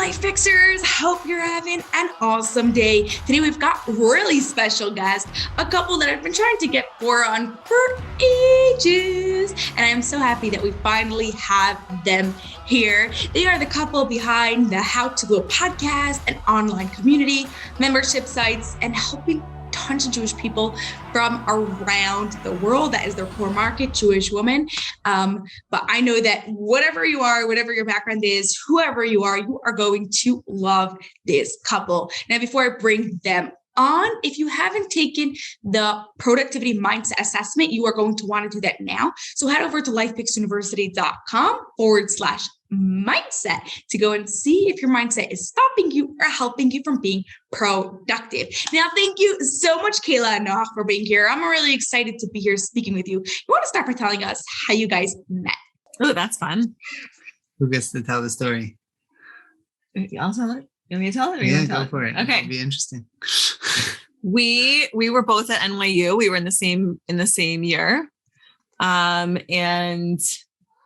Life Fixers, hope you're having an awesome day. Today we've got really special guests, a couple that I've been trying to get on for ages. And I'm so happy that we finally have them here. They are the couple behind the How to Grow podcast, an online community, membership sites, and helping tons of Jewish people from around the world. That is their core market, Jewish women. But I know that whatever you are, whatever your background is, whoever you are going to love this couple. Now, before I bring them on, if you haven't taken the productivity mindset assessment, you are going to want to do that now. So head over to lifefixuniversity.com/mindset to go and see if your mindset is stopping you or helping you from being productive. Now, thank you so much, Kayla and Noach, for being here. I'm really excited to be here speaking with you. You want to start by telling us how you guys met? Oh, that's fun. Who gets to tell the story? I'll tell it. You want me to tell it? Or Yeah, you go for it. Okay. It'll be interesting. We were both at NYU. We were in the same year. And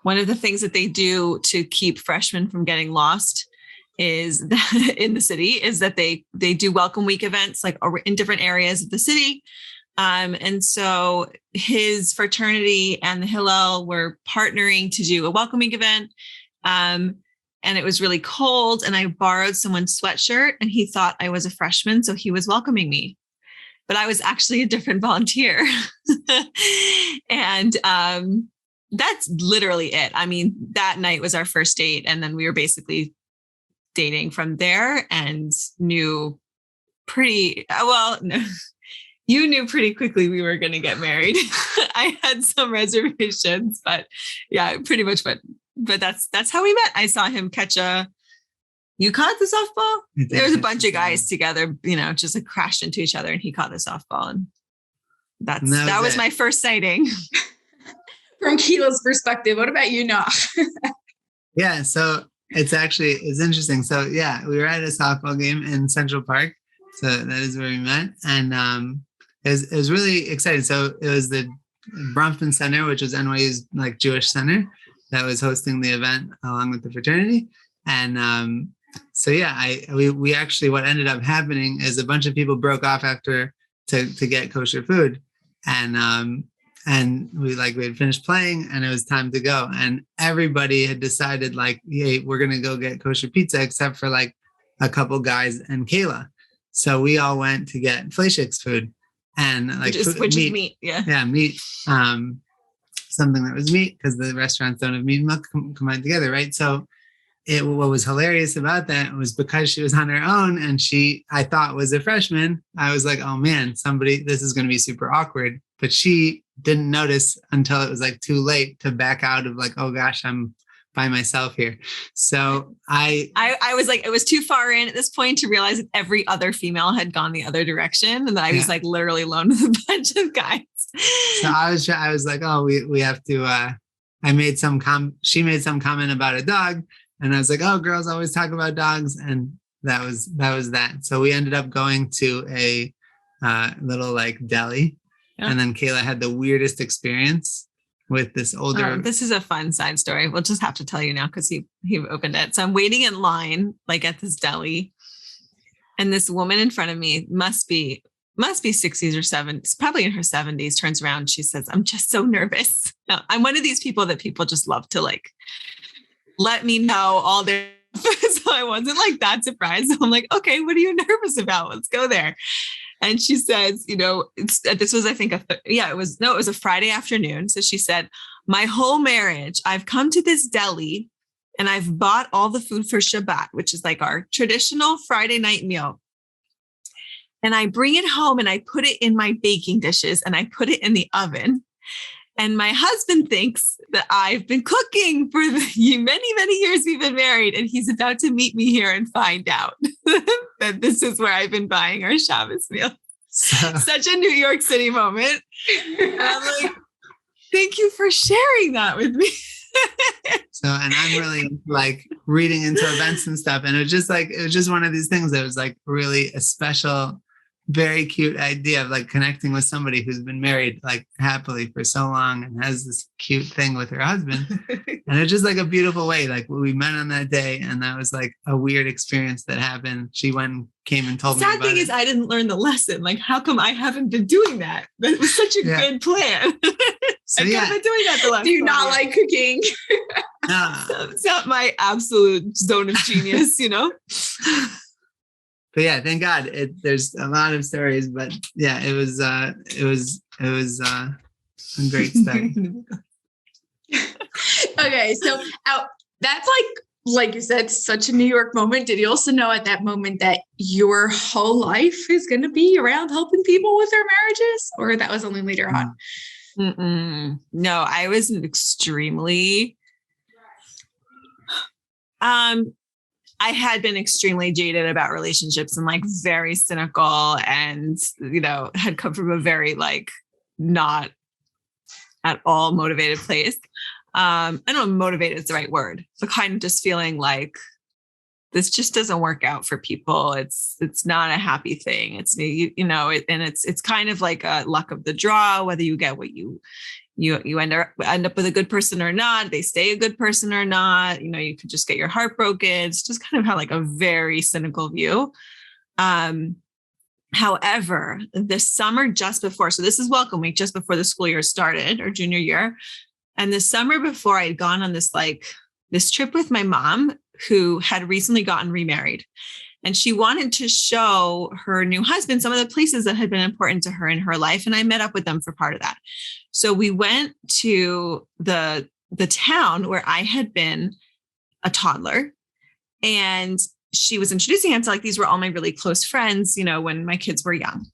one of the things that they do to keep freshmen from getting lost is that in the city is that they do welcome week events like in different areas of the city. And so his fraternity and the Hillel were partnering to do a welcome week event. And it was really cold and I borrowed someone's sweatshirt and he thought I was a freshman. So he was welcoming me, but I was actually a different volunteer. And, that's literally it. I mean, that night was our first date. And then we were basically dating from there and knew pretty well. No, you knew pretty quickly we were going to get married. I had some reservations, but yeah, pretty much. But that's how we met. I saw him catch you caught the softball? There was a bunch of guys together, just like crashed into each other and he caught the softball. And that was my first sighting. From Kayla's perspective, what about you, Noach? Yeah, so it's interesting. So yeah, we were at a softball game in Central Park. So that is where we met. And it was really exciting. So it was the Bronfman Center, which was NYU's like Jewish center, that was hosting the event along with the fraternity. And so yeah, we actually, what ended up happening is a bunch of people broke off after to get kosher food. And we had finished playing and it was time to go. And everybody had decided like, hey, we're going to go get kosher pizza, except for like a couple guys and Kayla. So we all went to get fleishik's food and like which is meat. Yeah. Yeah. Meat. Something that was meat because the restaurants don't have meat and milk combined together. Right. So what was hilarious about that was because she was on her own and I thought was a freshman. I was like, oh man, this is going to be super awkward. But she didn't notice until it was like too late to back out of like, oh gosh, I'm by myself here. So I was like, it was too far in at this point to realize that every other female had gone the other direction. And that I was like literally alone with a bunch of guys. So I was like, oh, we have to, she made some comment about a dog. And I was like, oh, girls always talk about dogs. And that was that. So we ended up going to a little like deli. Yeah. And then Kayla had the weirdest experience with this older. This is a fun side story. We'll just have to tell you now because he opened it. So I'm waiting in line, like at this deli. And this woman in front of me must be 60s or 70s, probably in her 70s, turns around. She says, I'm just so nervous. Now, I'm one of these people that people just love to like, let me know all their, so I wasn't like that surprised. So I'm like, okay, what are you nervous about? Let's go there. And she says, this was, I think, it was a Friday afternoon. So she said, my whole marriage, I've come to this deli and I've bought all the food for Shabbat, which is like our traditional Friday night meal. And I bring it home and I put it in my baking dishes and I put it in the oven. And my husband thinks that I've been cooking for the many, many years we've been married. And he's about to meet me here and find out that this is where I've been buying our Shabbos meal. Such a New York City moment. And I'm like, thank you for sharing that with me. So, and I'm really like reading into events and stuff. And it was just one of these things that was like really a special very cute idea of like connecting with somebody who's been married like happily for so long and has this cute thing with her husband. And it's just like a beautiful way. Like we met on that day, and that was like a weird experience that happened. She went and came and told me about it. Sad thing is I didn't learn the lesson. Like, how come I haven't been doing that? That was such a good plan. So, I could have been doing that the last Do you not years. like cooking? It's not my absolute zone of genius, you know? But yeah, thank God. There's a lot of stories, but yeah, it was a great study. Okay, so that's like you said, such a New York moment. Did you also know at that moment that your whole life is going to be around helping people with their marriages, or that was only later on? No, I was extremely. I had been extremely jaded about relationships and like very cynical, and, you know, had come from a very like not at all motivated place. I don't know if motivated is the right word, but kind of just feeling like this just doesn't work out for people. It's not a happy thing. It's, you know, and it's kind of like a luck of the draw, whether you get what you end up with a good person or not, they stay a good person or not, you know, you could just get your heart broken. It's just kind of had like a very cynical view. However, the summer just before, so this is welcome week, just before the school year started, or junior year. And the summer before, I had gone on this trip with my mom, who had recently gotten remarried. And she wanted to show her new husband some of the places that had been important to her in her life. And I met up with them for part of that. So we went to the town where I had been a toddler, and she was introducing him to, like, these were all my really close friends, you know, when my kids were young.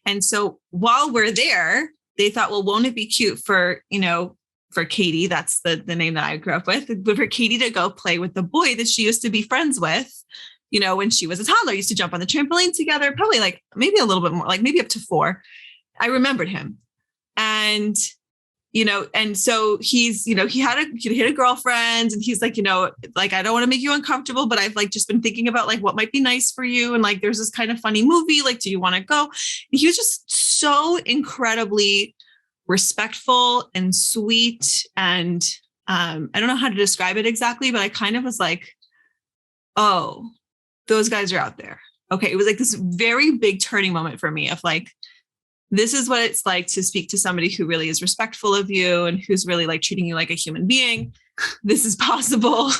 And so while we're there, they thought, well, won't it be cute for, you know, for Katie, that's the name that I grew up with, but for Katie to go play with the boy that she used to be friends with, you know, when she was a toddler, used to jump on the trampoline together, probably like maybe a little bit more, like maybe up to 4. I remembered him. And, you know, and so he's, you know, he had a girlfriend, and he's like, you know, like, I don't want to make you uncomfortable, but I've like just been thinking about like what might be nice for you. And like, there's this kind of funny movie, like, do you want to go? And he was just so incredibly respectful and sweet. And I don't know how to describe it exactly, but I kind of was like, oh, those guys are out there. Okay. It was like this very big turning moment for me of like, this is what it's like to speak to somebody who really is respectful of you and who's really like treating you like a human being. This is possible.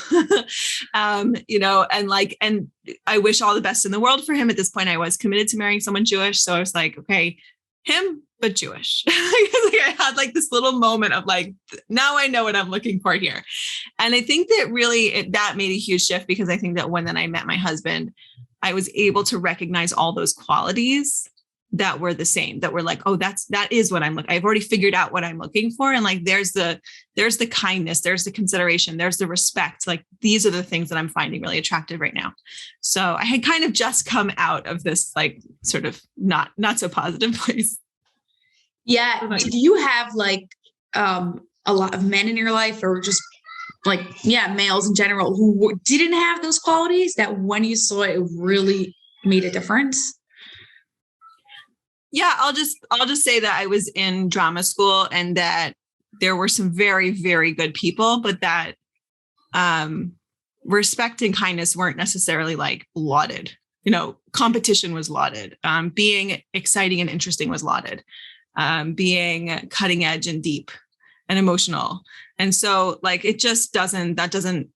You know, and I wish all the best in the world for him. At this point, I was committed to marrying someone Jewish. So I was like, okay, him, but Jewish. I had like this little moment of like, now I know what I'm looking for here. And I think that really that made a huge shift, because I think that when then I met my husband, I was able to recognize all those qualities that were the same, that were like, oh, that is what I'm looking. I've already figured out what I'm looking for. And like, there's the kindness, there's the consideration, there's the respect. Like, these are the things that I'm finding really attractive right now. So I had kind of just come out of this, like, sort of not so positive place. Yeah. Did you have like a lot of men in your life, or just like, yeah, males in general who didn't have those qualities that when you saw it really made a difference? Yeah, I'll just say that I was in drama school, and that there were some very, very good people, but that respect and kindness weren't necessarily like lauded. You know, competition was lauded. Being exciting and interesting was lauded. Being cutting edge and deep and emotional. And so like, it just doesn't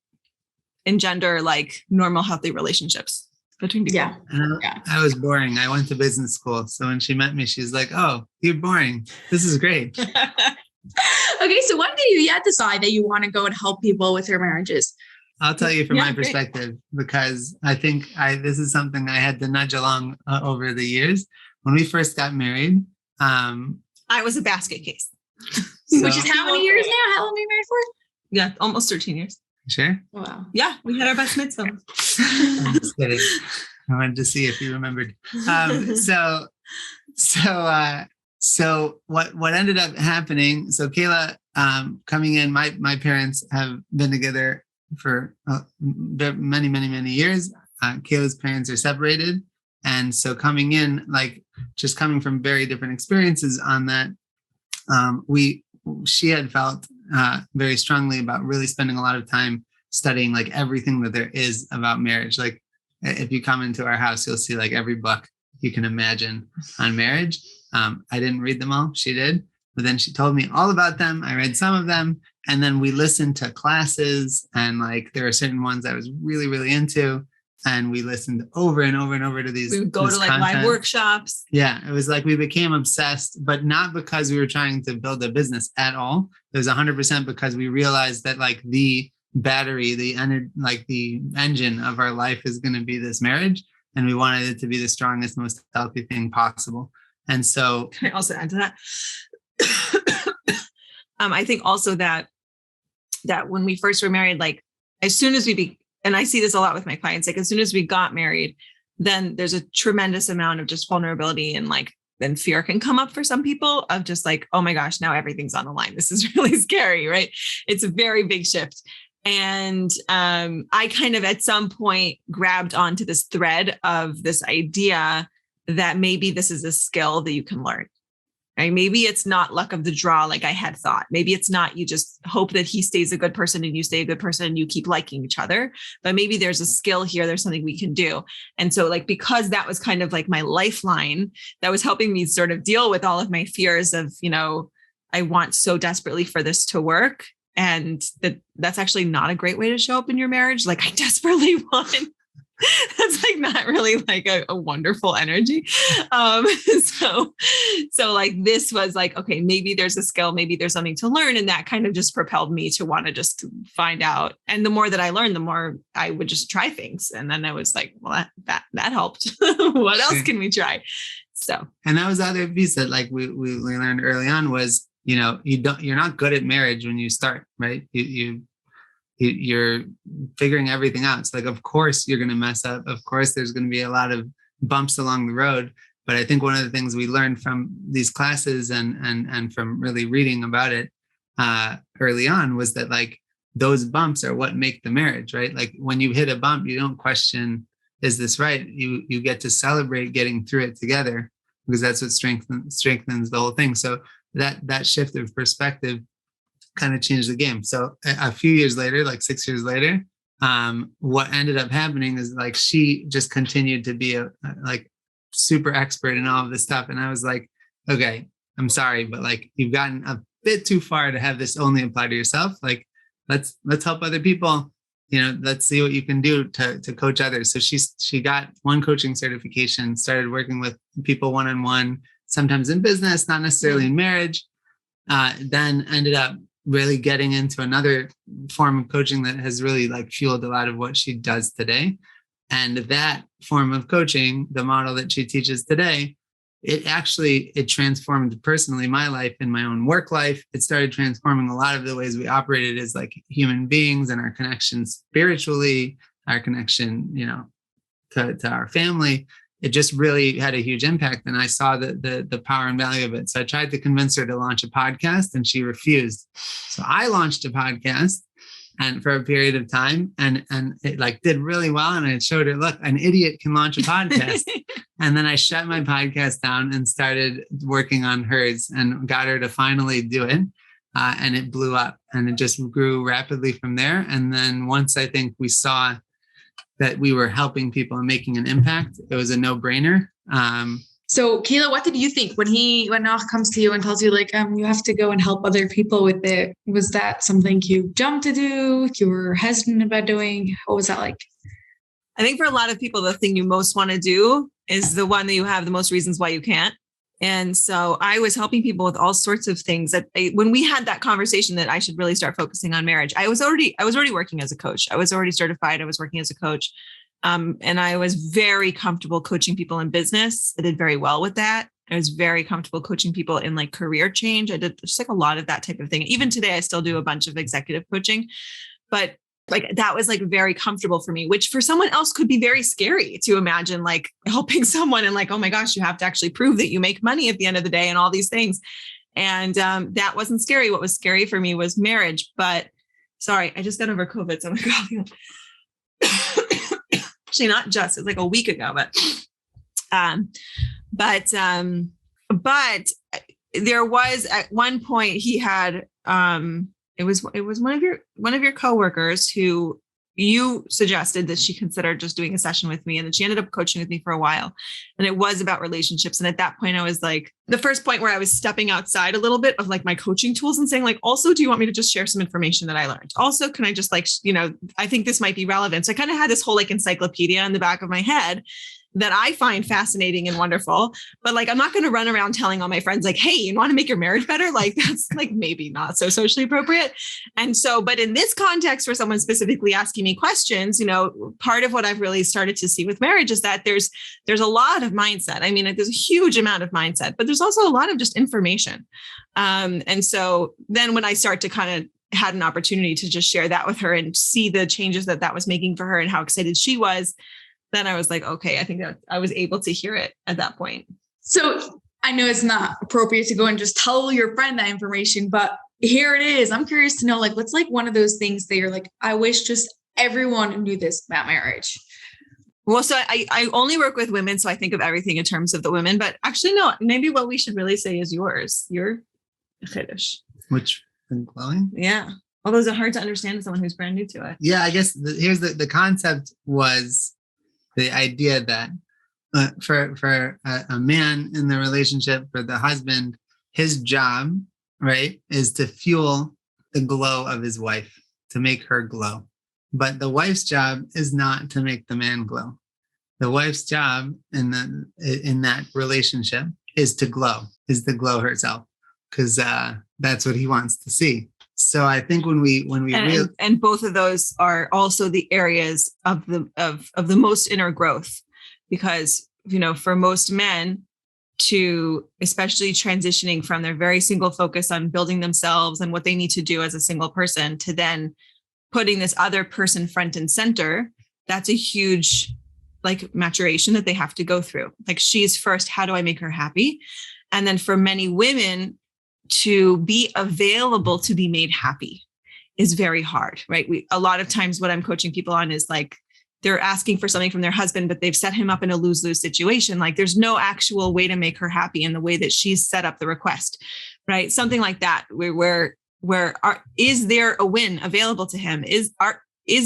engender like normal, healthy relationships between people. Yeah. I was boring. I went to business school. So when she met me, she's like, oh, you're boring. This is great. Okay. So when did you decide that you want to go and help people with their marriages? I'll tell you from my perspective, because I think this is something I had to nudge along over the years. When we first got married, I was a basket case. Which is how many years now? How long have you married for? Yeah, almost 13 years. Sure. Wow. Yeah, we had our best mitzvah. I'm just kidding. I wanted to see if you remembered. So what ended up happening? So Kayla, coming in, my parents have been together for many, many, many years. Kayla's parents are separated, and so coming in, like, just coming from very different experiences on that, she had felt very strongly about really spending a lot of time studying like everything that there is about marriage. Like if you come into our house, you'll see like every book you can imagine on marriage. I didn't read them all. She did. But then she told me all about them. I read some of them. And then we listened to classes, and like there are certain ones I was really, really into. And we listened over and over and over to these. We would go to like live workshops. Yeah. It was like we became obsessed, but not because we were trying to build a business at all. It was 100% because we realized that like the battery, the engine of our life is going to be this marriage. And we wanted it to be the strongest, most healthy thing possible. And so can I also add to that? I think also that when we first were married, like as soon as and I see this a lot with my clients, like as soon as we got married, then there's a tremendous amount of just vulnerability and like then fear can come up for some people of just like, oh my gosh, now everything's on the line. This is really scary, right? It's a very big shift. And I kind of at some point grabbed onto this thread of this idea that maybe this is a skill that you can learn. Right? Maybe it's not luck of the draw like I had thought. Maybe it's not you just hope that he stays a good person and you stay a good person and you keep liking each other. But maybe there's a skill here. There's something we can do. And so like, because that was kind of like my lifeline that was helping me sort of deal with all of my fears of, I want so desperately for this to work. And that's actually not a great way to show up in your marriage. Like I desperately want. That's like not really like a wonderful energy. So like this was like, okay, maybe there's a skill, maybe there's something to learn. And that kind of just propelled me to want to just find out. And the more that I learned, the more I would just try things. And then I was like, well, that helped. What else can we try? So, and that was the other piece that like we learned early on was, you're not good at marriage when you start, right? You're figuring everything out. It's like, of course you're going to mess up. Of course there's going to be a lot of bumps along the road. But I think one of the things we learned from these classes and from really reading about it early on was that like those bumps are what make the marriage, right? Like when you hit a bump, you don't question, is this right? You get to celebrate getting through it together because that's what strengthens the whole thing. So that shift of perspective kind of changed the game. So a few years later, like 6 years later, what ended up happening is like she just continued to be a like super expert in all of this stuff. And I was like, okay, I'm sorry, but like you've gotten a bit too far to have this only apply to yourself. Like let's help other people. Let's see what you can do to coach others. So she got one coaching certification, started working with people one-on-one, sometimes in business, not necessarily in marriage. Then ended up really getting into another form of coaching that has really like fueled a lot of what she does today. And that form of coaching, the model that she teaches today, it transformed personally my life and my own work life. It started transforming a lot of the ways we operated as like human beings and our connection spiritually, our connection, to our family. It just really had a huge impact. And I saw the power and value of it. So I tried to convince her to launch a podcast and she refused. So I launched a podcast and for a period of time and it like did really well. And I showed her, look, an idiot can launch a podcast. And then I shut my podcast down and started working on hers and got her to finally do it. And it blew up and it just grew rapidly from there. And then once I think we saw that we were helping people and making an impact, it was a no-brainer. So Kayla, what did you think when Noach comes to you and tells you like, you have to go and help other people with it? Was that something you jumped to do? You were hesitant about doing? What was that like? I think for a lot of people, the thing you most want to do is the one that you have the most reasons why you can't. And so I was helping people with all sorts of things that when we had that conversation that I should really start focusing on marriage, I was already working as a coach. I was already certified. I was working as a coach. And I was very comfortable coaching people in business. I did very well with that. I was very comfortable coaching people in like career change. I did just like a lot of that type of thing. Even today, I still do a bunch of executive coaching, but like that was like very comfortable for me, which for someone else could be very scary to imagine, like helping someone and like, oh my gosh, you have to actually prove that you make money at the end of the day and all these things. And that wasn't scary. What was scary for me was marriage. But sorry, I just got over COVID. So I'm like, actually not just, it's like a week ago, But there was at one point he had, it was one of your coworkers who you suggested that she considered just doing a session with me, and then she ended up coaching with me for a while, and it was about relationships. And at that point I was like, the first point where I was stepping outside a little bit of like my coaching tools and saying like, also, do you want me to just share some information that I learned? Also, can I just like, I think this might be relevant. So I kind of had this whole like encyclopedia in the back of my head that I find fascinating and wonderful, but like, I'm not going to run around telling all my friends like, hey, you want to make your marriage better? Like that's like maybe not so socially appropriate. And so, but in this context where someone's specifically asking me questions, part of what I've really started to see with marriage is that there's a lot of mindset. I mean, there's a huge amount of mindset, but there's also a lot of just information. And so then when I start to kind of had an opportunity to just share that with her and see the changes that was making for her and how excited she was, then I was like, okay, I think that I was able to hear it at that point. So I know it's not appropriate to go and just tell your friend that information, but here it is. I'm curious to know, like, what's like one of those things that you're like, I wish just everyone knew this about marriage. Well, so I only work with women, so I think of everything in terms of the women, but actually, no, maybe what we should really say is yours. Your chiddush. Which glowing? Yeah. Although it's hard to understand to someone who's brand new to it. Yeah, I guess here's the concept was the idea that for a man in the relationship, for the husband, his job, right, is to fuel the glow of his wife, to make her glow. But the wife's job is not to make the man glow. The wife's job in that relationship is to glow herself, because that's what he wants to see. So I think when we and both of those are also the areas of the most inner growth, because for most men, to especially transitioning from their very single focus on building themselves and what they need to do as a single person to then putting this other person front and center, that's a huge like maturation that they have to go through. Like, she's first, how do I make her happy? And then for many women, to be available to be made happy is very hard, right? A lot of times what I'm coaching people on is like, they're asking for something from their husband, but they've set him up in a lose-lose situation. Like, there's no actual way to make her happy in the way that she's set up the request, right? Something like that, is there a win available to him? Is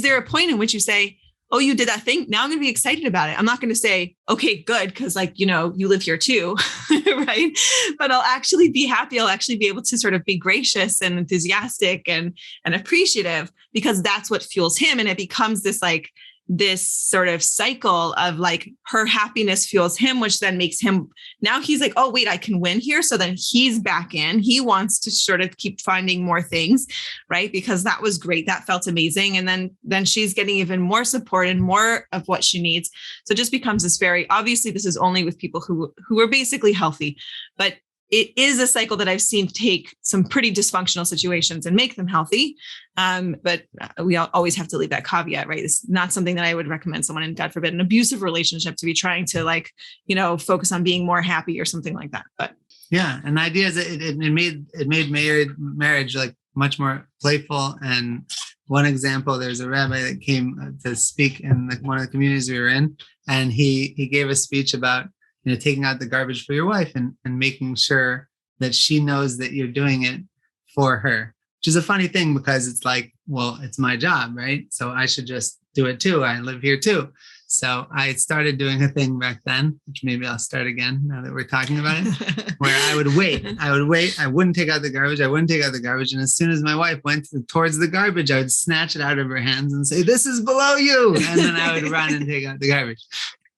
there a point in which you say, oh, you did that thing, now I'm going to be excited about it. I'm not going to say, okay, good, because you live here too, right? But I'll actually be happy. I'll actually be able to sort of be gracious and enthusiastic and appreciative, because that's what fuels him. And it becomes this sort of cycle of like, her happiness fuels him, which then makes him, now he's like, oh, wait, I can win here. So then he's back in, he wants to sort of keep finding more things, right? Because that was great. That felt amazing. And then she's getting even more support and more of what she needs. So it just becomes this obviously this is only with people who are basically healthy, but it is a cycle that I've seen take some pretty dysfunctional situations and make them healthy. But we always have to leave that caveat, right? It's not something that I would recommend someone in, God forbid, an abusive relationship to be trying to focus on being more happy or something like that. But yeah, and the idea is that it made marriage like much more playful. And one example, there's a rabbi that came to speak in one of the communities we were in, and he gave a speech about taking out the garbage for your wife and making sure that she knows that you're doing it for her, which is a funny thing because it's like, well, it's my job, right? So I should just do it too. I live here too. So I started doing a thing back then, which maybe I'll start again now that we're talking about it, where I would wait. I wouldn't take out the garbage. And as soon as my wife went towards the garbage, I would snatch it out of her hands and say, this is below you. And then I would run and take out the garbage.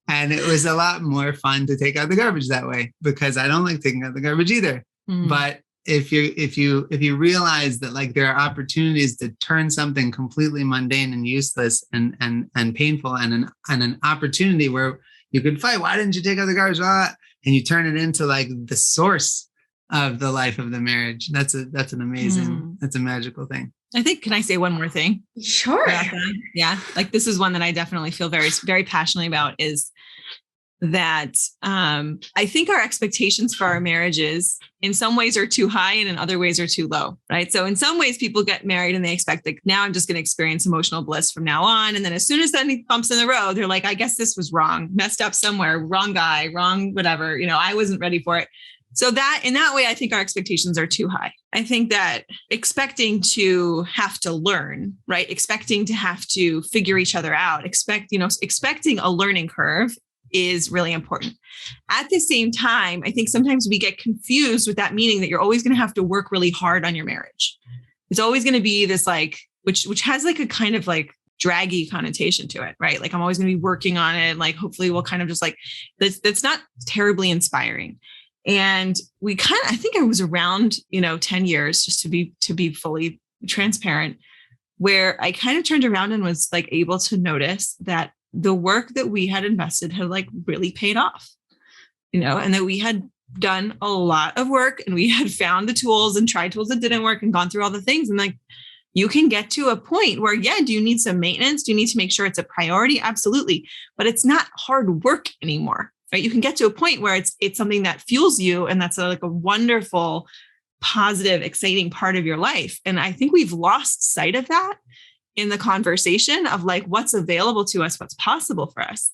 And it was a lot more fun to take out the garbage that way, because I don't like taking out the garbage either. Mm-hmm. But if you realize that like there are opportunities to turn something completely mundane and useless and painful and an opportunity where you could fight, why didn't you take out the garbage? And you turn it into like the source of the life of the marriage. That's an amazing, that's a magical thing. I think, can I say one more thing? Sure. Yeah. Like, this is one that I definitely feel very, very passionately about, is that I think our expectations for our marriages in some ways are too high and in other ways are too low, right? So in some ways people get married and they expect like, now I'm just going to experience emotional bliss from now on. And then as soon as any bumps in the road, they're like, I guess this was wrong, messed up somewhere, wrong guy, wrong, whatever, I wasn't ready for it. So that in that way, I think our expectations are too high. I think that expecting to have to learn, right? Expecting to have to figure each other out, expecting a learning curve is really important. At the same time, I think sometimes we get confused with that meaning that you're always going to have to work really hard on your marriage. It's always going to be this like, which has like a kind of like draggy connotation to it, right? Like I'm always going to be working on it. Like hopefully we'll kind of just like, that's not terribly inspiring. And I think I was around, 10 years, just to be fully transparent, where I kind of turned around and was like able to notice that the work that we had invested had like really paid off, and that we had done a lot of work and we had found the tools and tried tools that didn't work and gone through all the things. And like, you can get to a point where, do you need some maintenance? Do you need to make sure it's a priority? Absolutely. But it's not hard work anymore, right? You can get to a point where it's something that fuels you. And that's like a wonderful, positive, exciting part of your life. And I think we've lost sight of that in the conversation of like what's available to us, what's possible for us.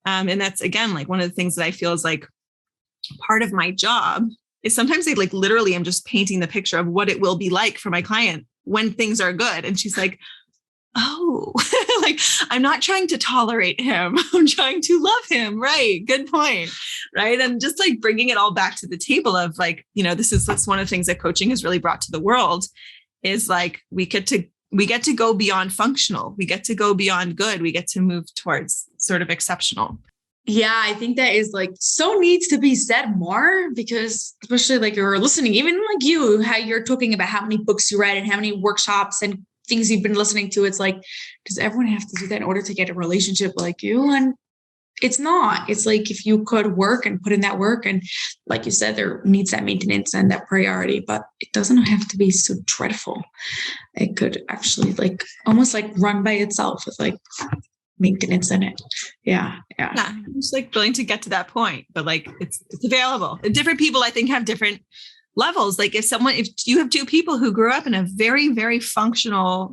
And that's, again, like one of the things that I feel is like part of my job is sometimes I like literally I'm just painting the picture of what it will be like for my client when things are good. And she's like, oh, like I'm not trying to tolerate him. I'm trying to love him. Right. Good point. Right. And just like bringing it all back to the table of like, that's one of the things that coaching has really brought to the world is like, we get to go beyond functional. We get to go beyond good. We get to move towards sort of exceptional. Yeah, I think that is like so needs to be said more because especially like you're listening, even like you, how you're talking about how many books you read and how many workshops and things you've been listening to. It's like, does everyone have to do that in order to get a relationship like you? And it's not. It's like if you could work and put in that work and like you said, there needs that maintenance and that priority, but it doesn't have to be so dreadful. It could actually like almost like run by itself with like maintenance in it. Yeah. I'm just like willing to get to that point, but like it's available. And different people I think have different levels. Like if you have two people who grew up in a very, very functional,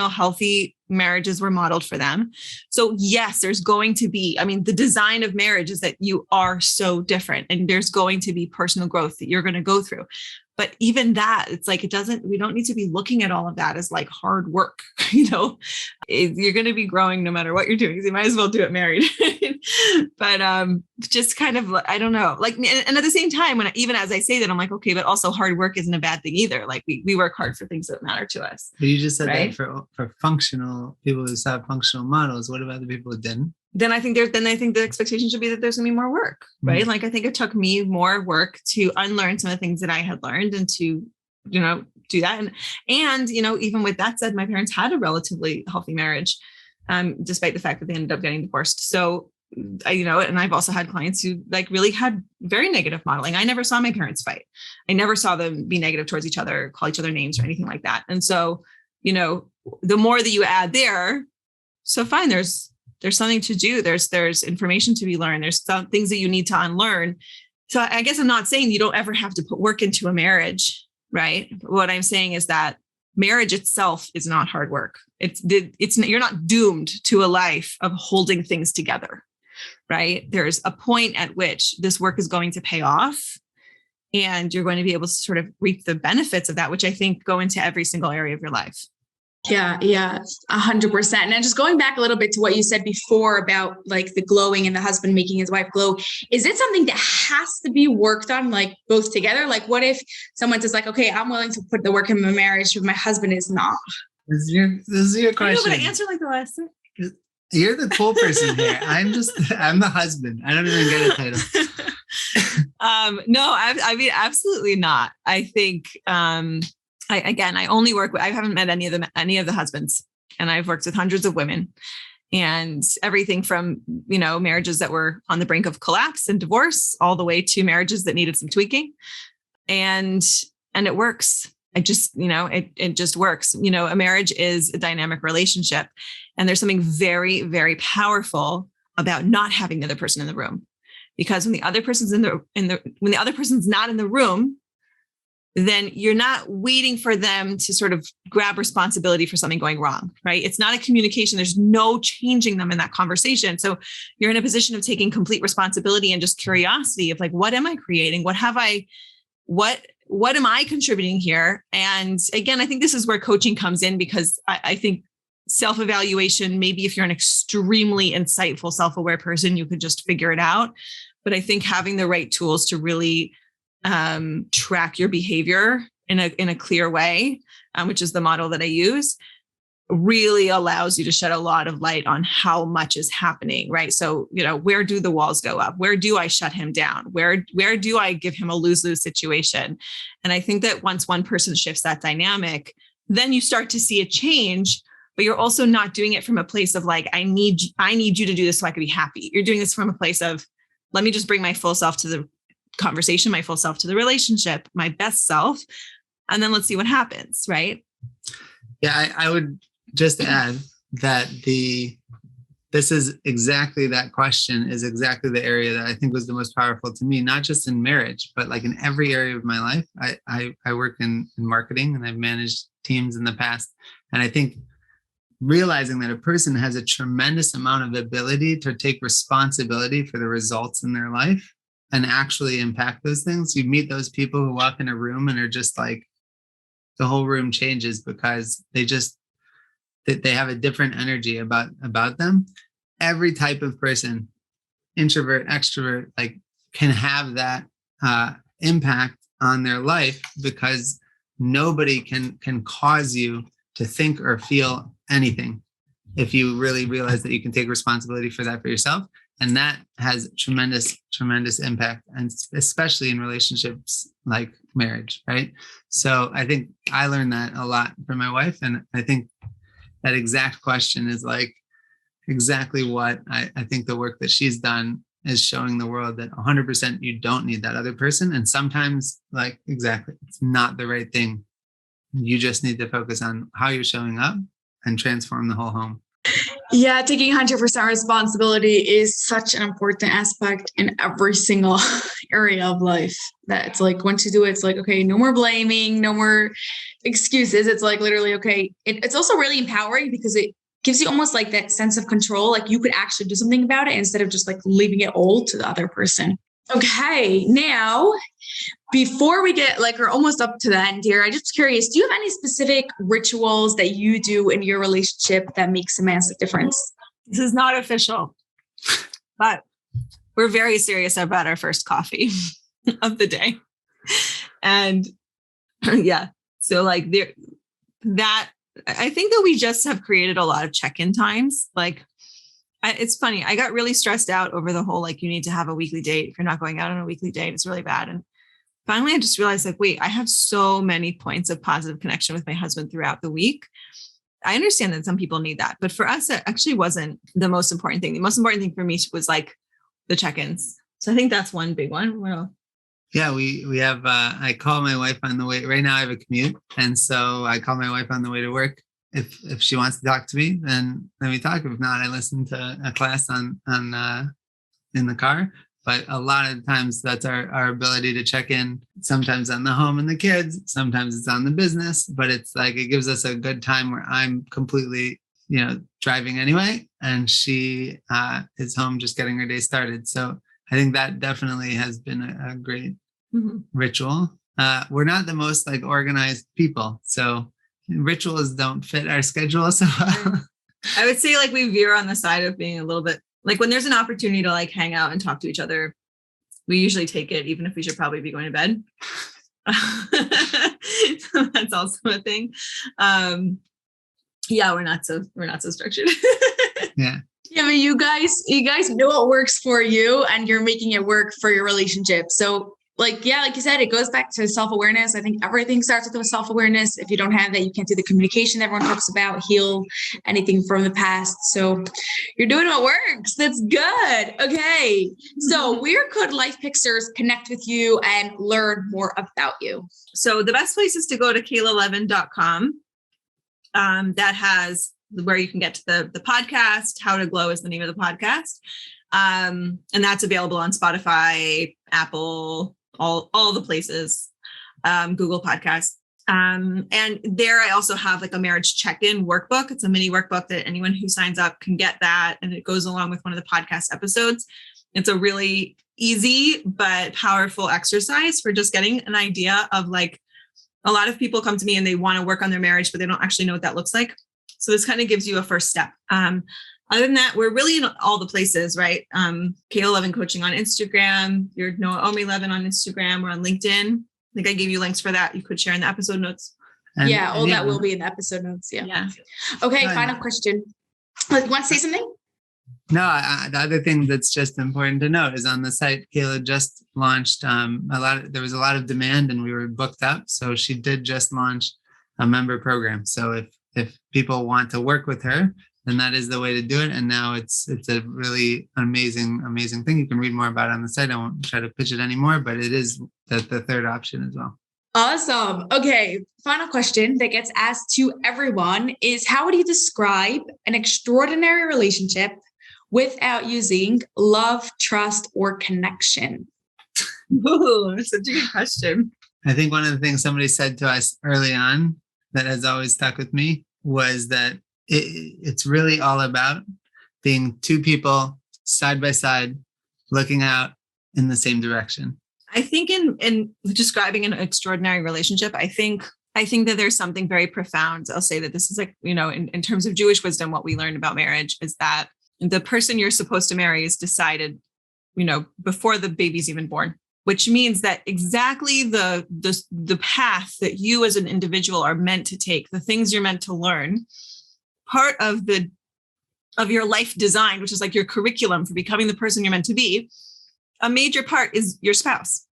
healthy marriages were modeled for them. So yes, there's going to be, the design of marriage is that you are so different and there's going to be personal growth that you're going to go through. But even that, it's like, we don't need to be looking at all of that as like hard work, you're going to be growing no matter what you're doing. So you might as well do it married. But just kind of, I don't know, like, and at the same time, even as I say that, I'm like, okay, but also hard work isn't a bad thing either. Like we work hard for things that matter to us. But you just said right? that for functional people who have functional models. What about the people who didn't? Then I think the expectation should be that there's gonna be more work, right? Mm-hmm. Like I think it took me more work to unlearn some of the things that I had learned and to, do that. And even with that said, my parents had a relatively healthy marriage, despite the fact that they ended up getting divorced. So, and I've also had clients who like really had very negative modeling. I never saw my parents fight. I never saw them be negative towards each other, call each other names or anything like that. And so, the more that you add there, so fine, there's something to do. There's information to be learned. There's some things that you need to unlearn. So I guess I'm not saying you don't ever have to put work into a marriage, right? But what I'm saying is that marriage itself is not hard work. You're not doomed to a life of holding things together, right? There's a point at which this work is going to pay off and you're going to be able to sort of reap the benefits of that, which I think go into every single area of your life. Yeah, 100%. And then just going back a little bit to what you said before about like the glowing and the husband making his wife glow, is it something that has to be worked on like both together? Like what if someone says like, okay, I'm willing to put the work in my marriage, but my husband is not? This is your question. I know, but I answer like the last thing. You're the cool person here. I'm the husband. I don't even get a title. No, I mean, absolutely not. I think, I only work with, I haven't met any of the husbands, and I've worked with hundreds of women and everything from, marriages that were on the brink of collapse and divorce all the way to marriages that needed some tweaking. And it works. It just works. A marriage is a dynamic relationship, and there's something very, very powerful about not having the other person in the room. Because when the other person's when the other person's not in the room, then you're not waiting for them to sort of grab responsibility for something going wrong, right? It's not a communication. There's no changing them in that conversation. So you're in a position of taking complete responsibility and just curiosity of like, what am I creating? What am I contributing here? And again, I think this is where coaching comes in, because I think self-evaluation, maybe if you're an extremely insightful, self-aware person, you could just figure it out. But I think having the right tools to really track your behavior in a clear way, which is the model that I use, really allows you to shed a lot of light on how much is happening, right? So, where do the walls go up? Where do I shut him down? Where do I give him a lose-lose situation? And I think that once one person shifts that dynamic, then you start to see a change, but you're also not doing it from a place of like, I need you to do this so I can be happy. You're doing this from a place of, let me just bring my full self to the conversation, my full self to the relationship, my best self, and then let's see what happens, right? Yeah, I would just add that this is exactly that question is exactly the area that I think was the most powerful to me, not just in marriage, but like in every area of my life. I work in marketing and I've managed teams in the past. And I think realizing that a person has a tremendous amount of ability to take responsibility for the results in their life and actually impact those things. You meet those people who walk in a room and are just like, the whole room changes because they have a different energy about them. Every type of person, introvert, extrovert, like can have that impact on their life, because nobody can cause you to think or feel anything if you really realize that you can take responsibility for that for yourself. And that has tremendous, tremendous impact, and especially in relationships like marriage, right? So I think I learned that a lot from my wife. And I think that exact question is like exactly what I think the work that she's done is showing the world, that 100% you don't need that other person. And sometimes, like, exactly, it's not the right thing. You just need to focus on how you're showing up and transform the whole home. Yeah, taking 100% responsibility is such an important aspect in every single area of life. That it's like, once you do it, it's like, okay, no more blaming, no more excuses. It's like literally, okay. It's also really empowering because it gives you almost like that sense of control. Like you could actually do something about it instead of just like leaving it all to the other person. Okay, now, before we get like, we're almost up to the end here, I'm just curious, do you have any specific rituals that you do in your relationship that makes a massive difference? This is not official, but we're very serious about our first coffee of the day. And yeah, so like I think that we just have created a lot of check-in times. Like, it's funny. I got really stressed out over the whole, like, you need to have a weekly date. If you're not going out on a weekly date, it's really bad. And finally, I just realized, like, wait, I have so many points of positive connection with my husband throughout the week. I understand that some people need that, but for us, it actually wasn't the most important thing. The most important thing for me was like the check-ins. So I think that's one big one. Well, yeah, we have, I call my wife on the way. Right now I have a commute. And so I call my wife on the way to work. If she wants to talk to me, then we talk. If not, I listen to a class on in the car. But a lot of times that's our ability to check in, sometimes on the home and the kids, sometimes it's on the business, but it's like, it gives us a good time where I'm completely, driving anyway. And she is home just getting her day started. So I think that definitely has been a great ritual. We're not the most like organized people. So rituals don't fit our schedule so well. I would say like we veer on the side of being a little bit like when there's an opportunity to like hang out and talk to each other, we usually take it, even if we should probably be going to bed. So that's also a thing. Yeah, we're not so structured. Yeah. Yeah, but you guys know what works for you and you're making it work for your relationship. So like you said, it goes back to self-awareness. I think everything starts with self-awareness. If you don't have that, you can't do the communication everyone talks about, heal anything from the past. So you're doing what works. That's good. Okay. So where could Life Pixers connect with you and learn more about you? So the best place is to go to KaylaLevin.com. That has where you can get to the podcast. How to Glow is the name of the podcast. And that's available on Spotify, Apple, all the places, Google Podcasts. And there I also have like a marriage check-in workbook. It's a mini workbook that anyone who signs up can get that. And it goes along with one of the podcast episodes. It's a really easy but powerful exercise for just getting an idea of like, a lot of people come to me and they want to work on their marriage, but they don't actually know what that looks like. So this kind of gives you a first step. Other than that, we're really in all the places, right? Kayla Levin Coaching on Instagram, your Noah Levin on Instagram, we're on LinkedIn. I think I gave you links for that. You could share in the episode notes. That will be in the episode notes. Yeah. Okay. Final question. You want to say something? No, the other thing that's just important to note is on the site, Kayla just launched there was a lot of demand and we were booked up. So she did just launch a member program. So if people want to work with her, then that is the way to do it. And now it's a really amazing thing. You can read more about it on the site. I won't try to pitch it anymore, but it is the third option as well. Awesome. Okay. Final question that gets asked to everyone is, how would you describe an extraordinary relationship without using love, trust, or connection? Ooh, that's such a good question. I think one of the things somebody said to us early on that has always stuck with me was that it's really all about being two people side by side, looking out in the same direction. I think in describing an extraordinary relationship, I think that there's something very profound. I'll say that this is like, in terms of Jewish wisdom, what we learned about marriage is that the person you're supposed to marry is decided, before the baby's even born, which means that exactly the path that you as an individual are meant to take, the things you're meant to learn, part of your life design, which is like your curriculum for becoming the person you're meant to be, a major part is your spouse.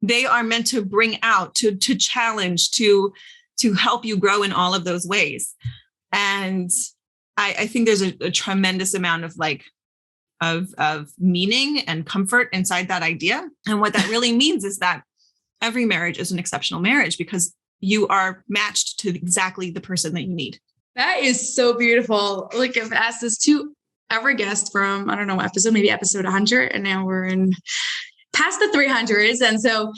They are meant to bring out, to challenge, to help you grow in all of those ways. And I think there's a tremendous amount of meaning and comfort inside that idea. And what that really means is that every marriage is an exceptional marriage because you are matched to exactly the person that you need. That is so beautiful. Like, I've asked this to every guest from, I don't know, maybe episode 100. And now we're in past the 300s. And so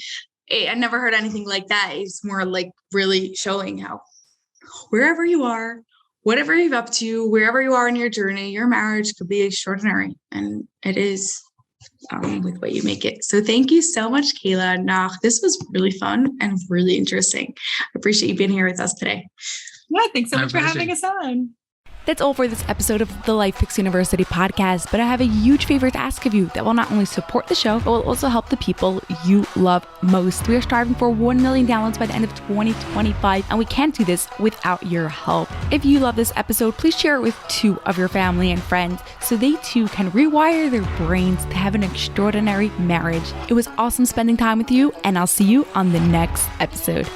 I never heard anything like that. It's more like really showing how wherever you are, whatever you're up to, wherever you are in your journey, your marriage could be extraordinary. And it is with what you make it. So thank you so much, Kayla and Noach. This was really fun and really interesting. I appreciate you being here with us today. Yeah, thanks so much for having us on. That's all for this episode of the Life Fix University podcast, but I have a huge favor to ask of you that will not only support the show, but will also help the people you love most. We are striving for 1 million downloads by the end of 2025, and we can't do this without your help. If you love this episode, please share it with 2 of your family and friends so they too can rewire their brains to have an extraordinary marriage. It was awesome spending time with you, and I'll see you on the next episode.